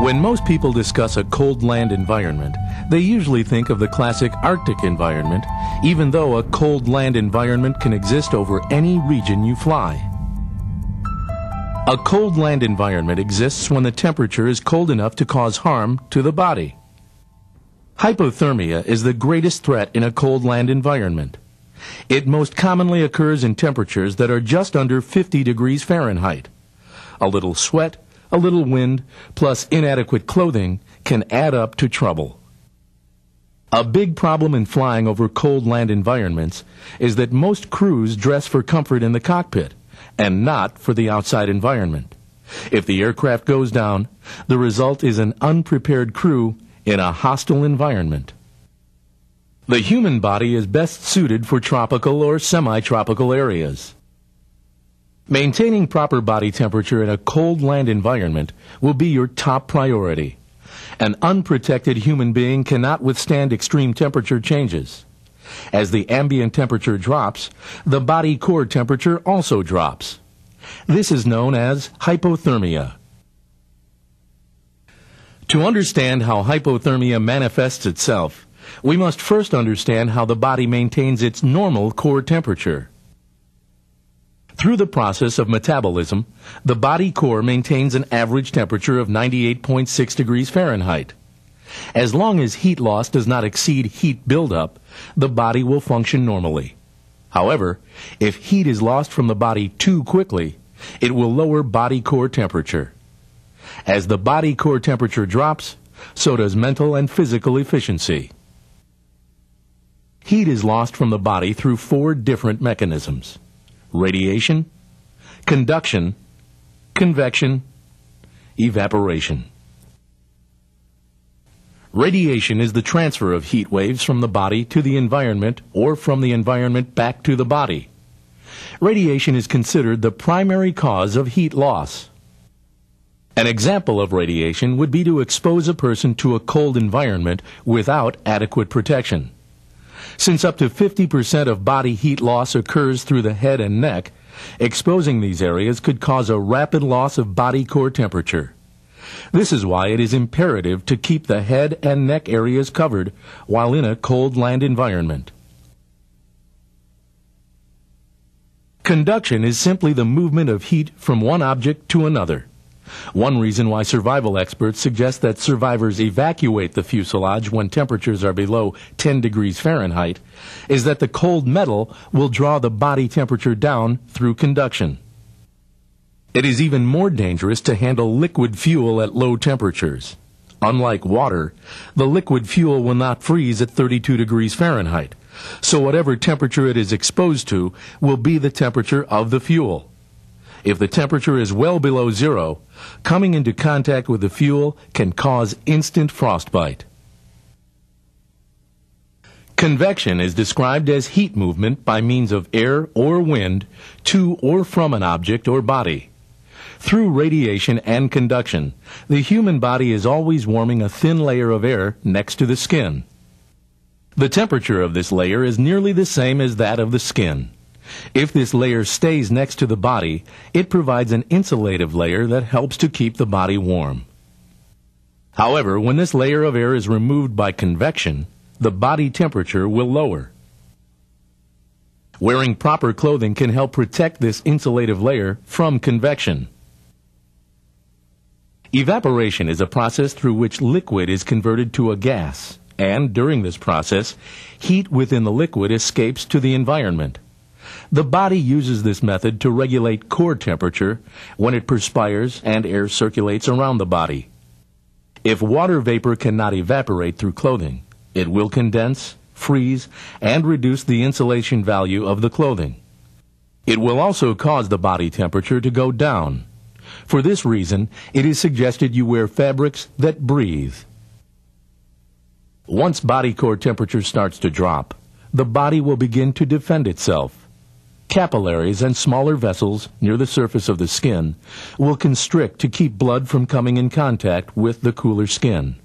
When most people discuss a cold land environment, they usually think of the classic Arctic environment, even though a cold land environment can exist over any region you fly. A cold land environment exists when the temperature is cold enough to cause harm to the body. Hypothermia is the greatest threat in a cold land environment. It most commonly occurs in temperatures that are just under 50 degrees Fahrenheit. A little sweat, a little wind, plus inadequate clothing can add up to trouble. A big problem in flying over cold land environments is that most crews dress for comfort in the cockpit and not for the outside environment. If the aircraft goes down, the result is an unprepared crew in a hostile environment. The human body is best suited for tropical or semi-tropical areas. Maintaining proper body temperature in a cold land environment will be your top priority. An unprotected human being cannot withstand extreme temperature changes. As the ambient temperature drops, the body core temperature also drops. This is known as hypothermia. To understand how hypothermia manifests itself, we must first understand how the body maintains its normal core temperature. Through the process of metabolism, the body core maintains an average temperature of 98.6 degrees Fahrenheit. As long as heat loss does not exceed heat buildup, the body will function normally. However, if heat is lost from the body too quickly, it will lower body core temperature. As the body core temperature drops, so does mental and physical efficiency. Heat is lost from the body through 4 different mechanisms: radiation, conduction, convection, evaporation. Radiation is the transfer of heat waves from the body to the environment or from the environment back to the body. Radiation is considered the primary cause of heat loss. An example of radiation would be to expose a person to a cold environment without adequate protection. Since up to 50% of body heat loss occurs through the head and neck, exposing these areas could cause a rapid loss of body core temperature. This is why it is imperative to keep the head and neck areas covered while in a cold land environment. Conduction is simply the movement of heat from one object to another. One reason why survival experts suggest that survivors evacuate the fuselage when temperatures are below 10 degrees Fahrenheit is that the cold metal will draw the body temperature down through conduction. It is even more dangerous to handle liquid fuel at low temperatures. Unlike water, the liquid fuel will not freeze at 32 degrees Fahrenheit, so whatever temperature it is exposed to will be the temperature of the fuel. If the temperature is well below zero, coming into contact with the fuel can cause instant frostbite. Convection is described as heat movement by means of air or wind to or from an object or body. Through radiation and conduction, the human body is always warming a thin layer of air next to the skin. The temperature of this layer is nearly the same as that of the skin. If this layer stays next to the body, it provides an insulative layer that helps to keep the body warm. However, when this layer of air is removed by convection, the body temperature will lower. Wearing proper clothing can help protect this insulative layer from convection. Evaporation is a process through which liquid is converted to a gas, and during this process, heat within the liquid escapes to the environment. The body uses this method to regulate core temperature when it perspires and air circulates around the body. If water vapor cannot evaporate through clothing, it will condense, freeze, and reduce the insulation value of the clothing. It will also cause the body temperature to go down. For this reason, it is suggested you wear fabrics that breathe. Once body core temperature starts to drop, the body will begin to defend itself. Capillaries and smaller vessels near the surface of the skin will constrict to keep blood from coming in contact with the cooler skin.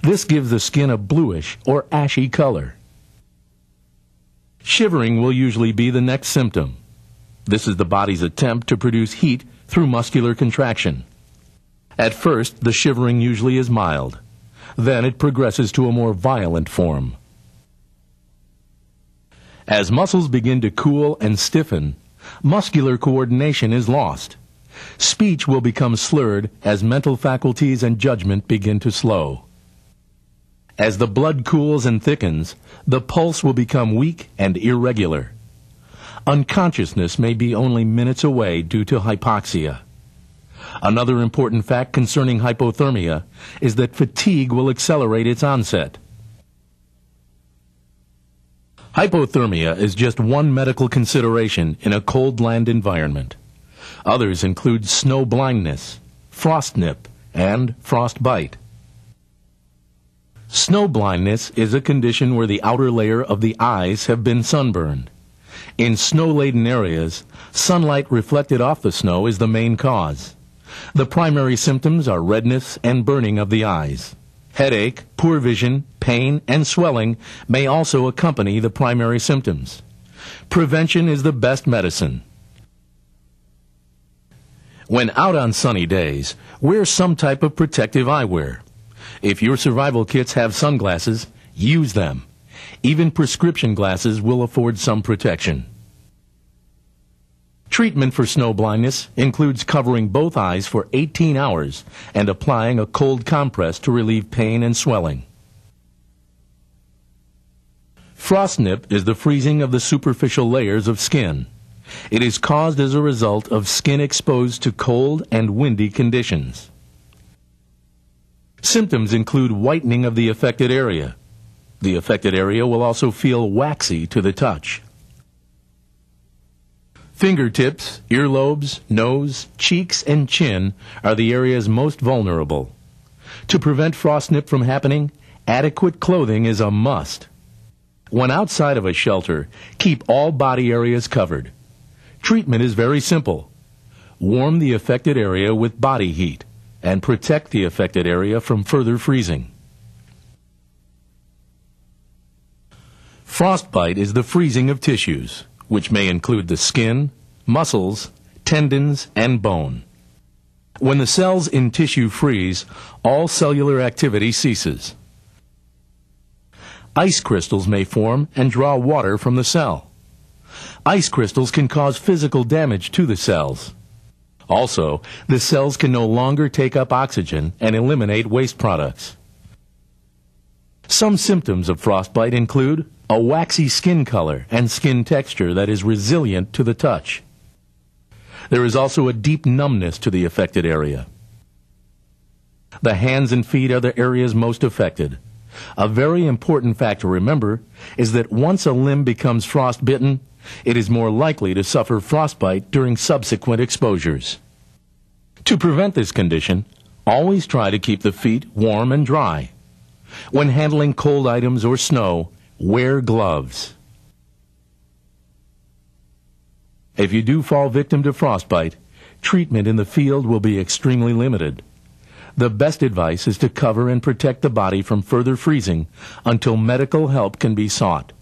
This gives the skin a bluish or ashy color. Shivering will usually be the next symptom. This is the body's attempt to produce heat through muscular contraction. At first, the shivering usually is mild. Then it progresses to a more violent form. As muscles begin to cool and stiffen, muscular coordination is lost. Speech will become slurred as mental faculties and judgment begin to slow. As the blood cools and thickens, the pulse will become weak and irregular. Unconsciousness may be only minutes away due to hypoxia. Another important fact concerning hypothermia is that fatigue will accelerate its onset. Hypothermia is just one medical consideration in a cold land environment. Others include snow blindness, frostnip, and frostbite. Snow blindness is a condition where the outer layer of the eyes have been sunburned. In snow-laden areas, sunlight reflected off the snow is the main cause. The primary symptoms are redness and burning of the eyes. Headache, poor vision, pain, and swelling may also accompany the primary symptoms. Prevention is the best medicine. When out on sunny days, wear some type of protective eyewear. If your survival kits have sunglasses, use them. Even prescription glasses will afford some protection. Treatment for snow blindness includes covering both eyes for 18 hours and applying a cold compress to relieve pain and swelling. Frostnip is the freezing of the superficial layers of skin. It is caused as a result of skin exposed to cold and windy conditions. Symptoms include whitening of the affected area. The affected area will also feel waxy to the touch. Fingertips, earlobes, nose, cheeks, and chin are the areas most vulnerable. To prevent frostnip from happening, adequate clothing is a must. When outside of a shelter, keep all body areas covered. Treatment is very simple. Warm the affected area with body heat and protect the affected area from further freezing. Frostbite is the freezing of tissues, which may include the skin, muscles, tendons, and bone. When the cells in tissue freeze, all cellular activity ceases. Ice crystals may form and draw water from the cell. Ice crystals can cause physical damage to the cells. Also, the cells can no longer take up oxygen and eliminate waste products. Some symptoms of frostbite include a waxy skin color and skin texture that is resilient to the touch. There is also a deep numbness to the affected area. The hands and feet are the areas most affected. A very important fact to remember is that once a limb becomes frostbitten, it is more likely to suffer frostbite during subsequent exposures. To prevent this condition, always try to keep the feet warm and dry. When handling cold items or snow, wear gloves. If you do fall victim to frostbite, treatment in the field will be extremely limited. The best advice is to cover and protect the body from further freezing until medical help can be sought.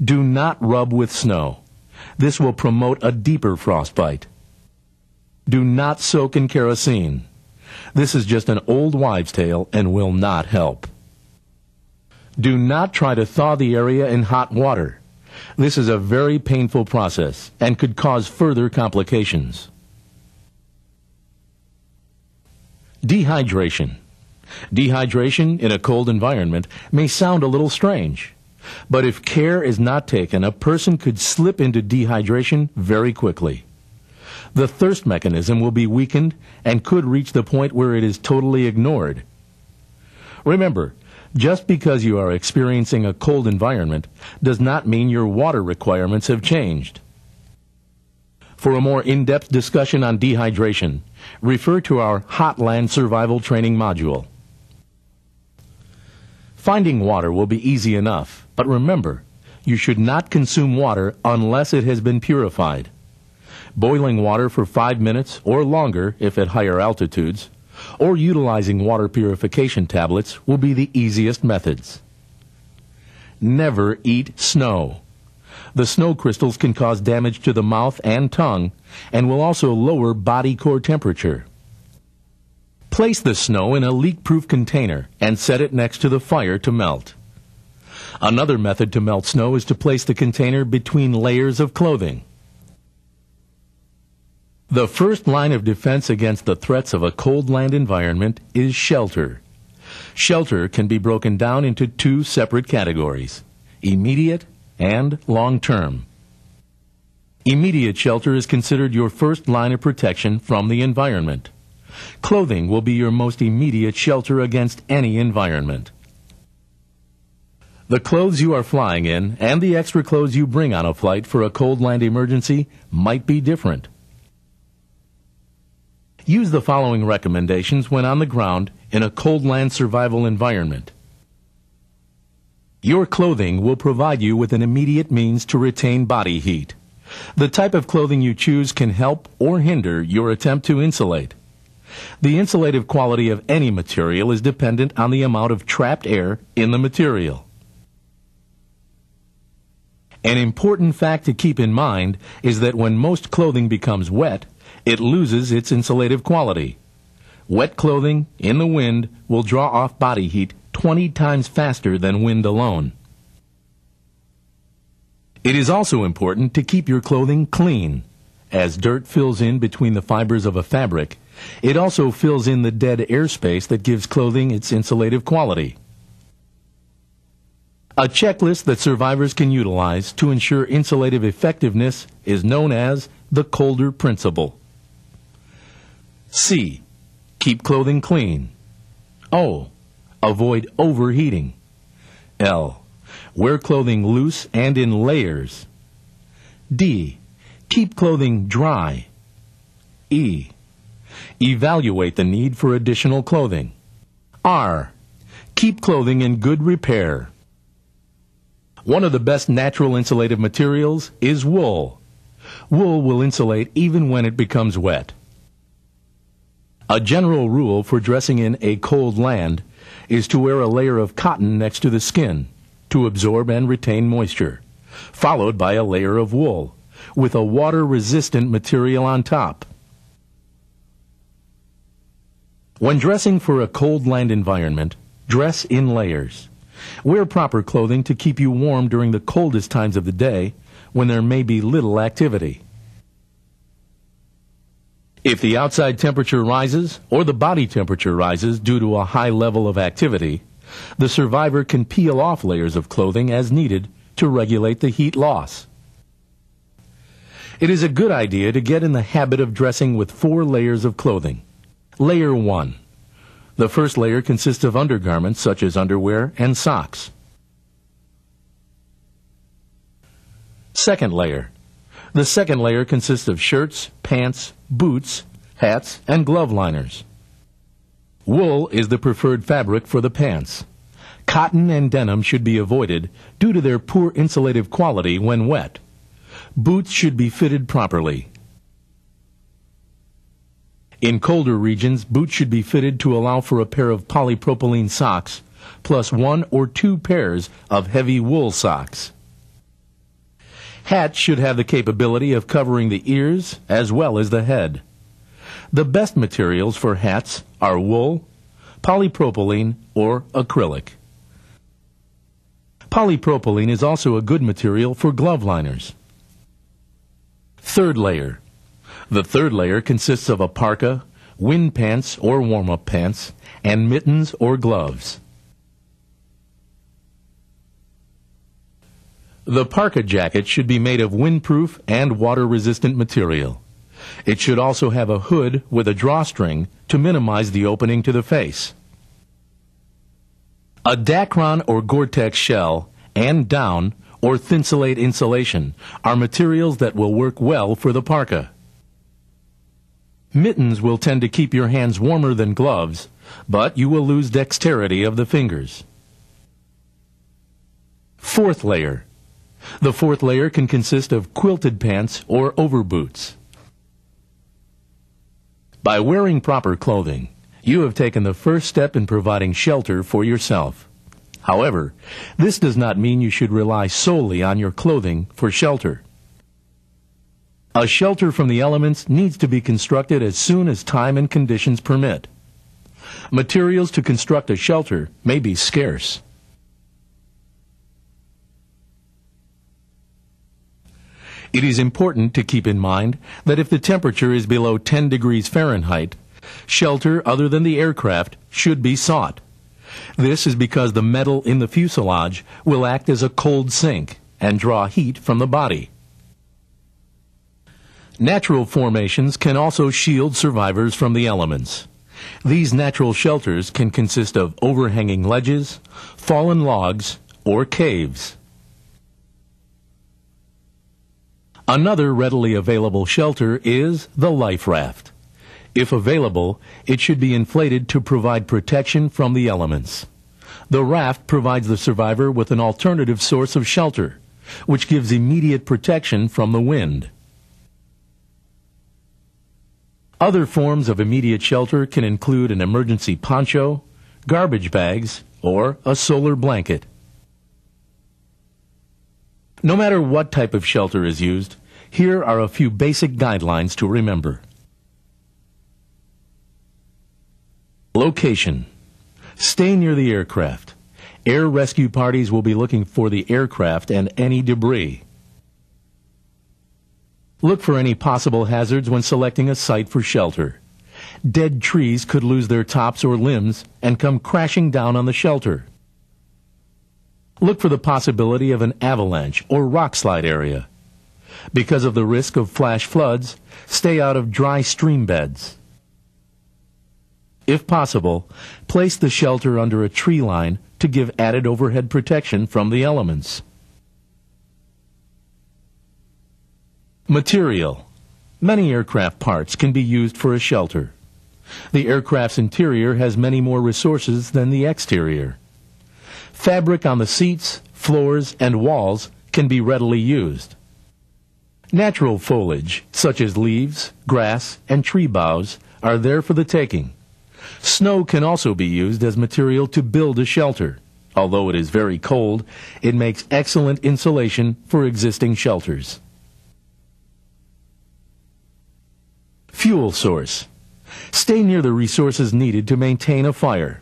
Do not rub with snow. This will promote a deeper frostbite. Do not soak in kerosene. This is just an old wives' tale and will not help. Do not try to thaw the area in hot water. This is a very painful process and could cause further complications. Dehydration. Dehydration in a cold environment may sound a little strange, but if care is not taken, a person could slip into dehydration very quickly. The thirst mechanism will be weakened and could reach the point where it is totally ignored. Remember, just because you are experiencing a cold environment does not mean your water requirements have changed. For a more in-depth discussion on dehydration, refer to our Hotland Survival Training module. Finding water will be easy enough, but remember, you should not consume water unless it has been purified. Boiling water for 5 minutes or longer if at higher altitudes, or utilizing water purification tablets will be the easiest methods. Never eat snow. The snow crystals can cause damage to the mouth and tongue and will also lower body core temperature. Place the snow in a leak-proof container and set it next to the fire to melt. Another method to melt snow is to place the container between layers of clothing. The first line of defense against the threats of a cold land environment is shelter. Shelter can be broken down into two separate categories: immediate and long-term. Immediate shelter is considered your first line of protection from the environment. Clothing will be your most immediate shelter against any environment. The clothes you are flying in and the extra clothes you bring on a flight for a cold land emergency might be different. Use the following recommendations when on the ground in a cold land survival environment. Your clothing will provide you with an immediate means to retain body heat. The type of clothing you choose can help or hinder your attempt to insulate. The insulative quality of any material is dependent on the amount of trapped air in the material. An important fact to keep in mind is that when most clothing becomes wet, it loses its insulative quality. Wet clothing in the wind will draw off body heat 20 times faster than wind alone. It is also important to keep your clothing clean. As dirt fills in between the fibers of a fabric, it also fills in the dead airspace that gives clothing its insulative quality. A checklist that survivors can utilize to ensure insulative effectiveness is known as the Colder Principle. C. Keep clothing clean. O. Avoid overheating. L. Wear clothing loose and in layers. D. Keep clothing dry. E. Evaluate the need for additional clothing. R. Keep clothing in good repair. One of the best natural insulative materials is wool. Wool will insulate even when it becomes wet. A general rule for dressing in a cold land is to wear a layer of cotton next to the skin to absorb and retain moisture, followed by a layer of wool with a water-resistant material on top. When dressing for a cold land environment, dress in layers. Wear proper clothing to keep you warm during the coldest times of the day when there may be little activity. If the outside temperature rises or the body temperature rises due to a high level of activity, the survivor can peel off layers of clothing as needed to regulate the heat loss. It is a good idea to get in the habit of dressing with 4 layers of clothing. Layer 1. The first layer consists of undergarments such as underwear and socks. Second layer. The second layer consists of shirts, pants, boots, hats, and glove liners. Wool is the preferred fabric for the pants. Cotton and denim should be avoided due to their poor insulative quality when wet. Boots should be fitted properly. In colder regions, boots should be fitted to allow for a pair of polypropylene socks plus 1 or 2 pairs of heavy wool socks. Hats should have the capability of covering the ears as well as the head. The best materials for hats are wool, polypropylene, or acrylic. Polypropylene is also a good material for glove liners. Third layer. The third layer consists of a parka, wind pants or warm-up pants, and mittens or gloves. The parka jacket should be made of windproof and water-resistant material. It should also have a hood with a drawstring to minimize the opening to the face. A Dacron or Gore-Tex shell and down or Thinsulate insulation are materials that will work well for the parka. Mittens will tend to keep your hands warmer than gloves, but you will lose dexterity of the fingers. Fourth layer. The fourth layer can consist of quilted pants or overboots. By wearing proper clothing, you have taken the first step in providing shelter for yourself. However, this does not mean you should rely solely on your clothing for shelter. A shelter from the elements needs to be constructed as soon as time and conditions permit. Materials to construct a shelter may be scarce. It is important to keep in mind that if the temperature is below 10 degrees Fahrenheit, shelter other than the aircraft should be sought. This is because the metal in the fuselage will act as a cold sink and draw heat from the body. Natural formations can also shield survivors from the elements. These natural shelters can consist of overhanging ledges, fallen logs, or caves. Another readily available shelter is the life raft. If available, it should be inflated to provide protection from the elements. The raft provides the survivor with an alternative source of shelter, which gives immediate protection from the wind. Other forms of immediate shelter can include an emergency poncho, garbage bags, or a solar blanket. No matter what type of shelter is used, here are a few basic guidelines to remember. Location. Stay near the aircraft. Air rescue parties will be looking for the aircraft and any debris. Look for any possible hazards when selecting a site for shelter. Dead trees could lose their tops or limbs and come crashing down on the shelter. Look for the possibility of an avalanche or rockslide area. Because of the risk of flash floods, stay out of dry stream beds. If possible, place the shelter under a tree line to give added overhead protection from the elements. Material. Many aircraft parts can be used for a shelter. The aircraft's interior has many more resources than the exterior. Fabric on the seats, floors, and walls can be readily used. Natural foliage, such as leaves, grass, and tree boughs, are there for the taking. Snow can also be used as material to build a shelter. Although it is very cold, it makes excellent insulation for existing shelters. Fuel source. Stay near the resources needed to maintain a fire.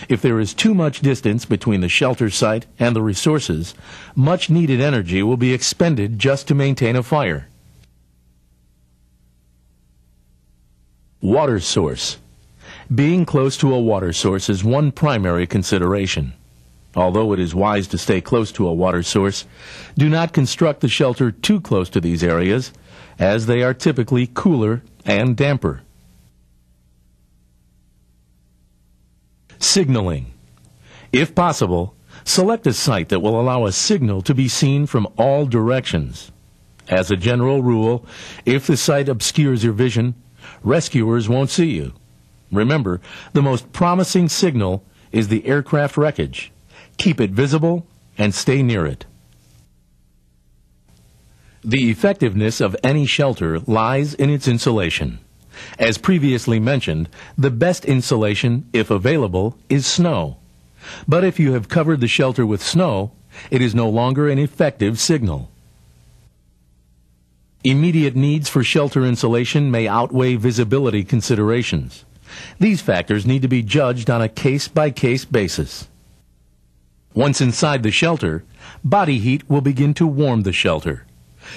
If there is too much distance between the shelter site and the resources, much needed energy will be expended just to maintain a fire. Water source. Being close to a water source is one primary consideration. Although it is wise to stay close to a water source, do not construct the shelter too close to these areas, as they are typically cooler and damper. Signaling. If possible, select a site that will allow a signal to be seen from all directions. As a general rule, if the site obscures your vision, rescuers won't see you. Remember, the most promising signal is the aircraft wreckage. Keep it visible and stay near it. The effectiveness of any shelter lies in its insulation. As previously mentioned, the best insulation, if available, is snow. But if you have covered the shelter with snow, it is no longer an effective signal. Immediate needs for shelter insulation may outweigh visibility considerations. These factors need to be judged on a case-by-case basis. Once inside the shelter, body heat will begin to warm the shelter.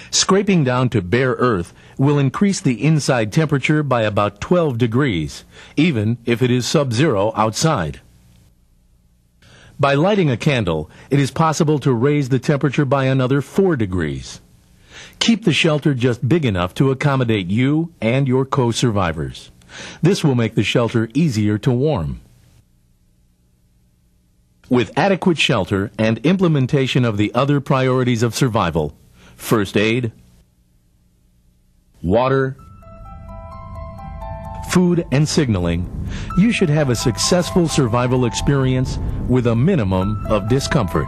Scraping down to bare earth will increase the inside temperature by about 12 degrees, even if it is sub-zero outside. By lighting a candle, it is possible to raise the temperature by another 4 degrees. Keep the shelter just big enough to accommodate you and your co-survivors. This will make the shelter easier to warm. With adequate shelter and implementation of the other priorities of survival, first aid, water, food, and signaling, you should have a successful survival experience with a minimum of discomfort.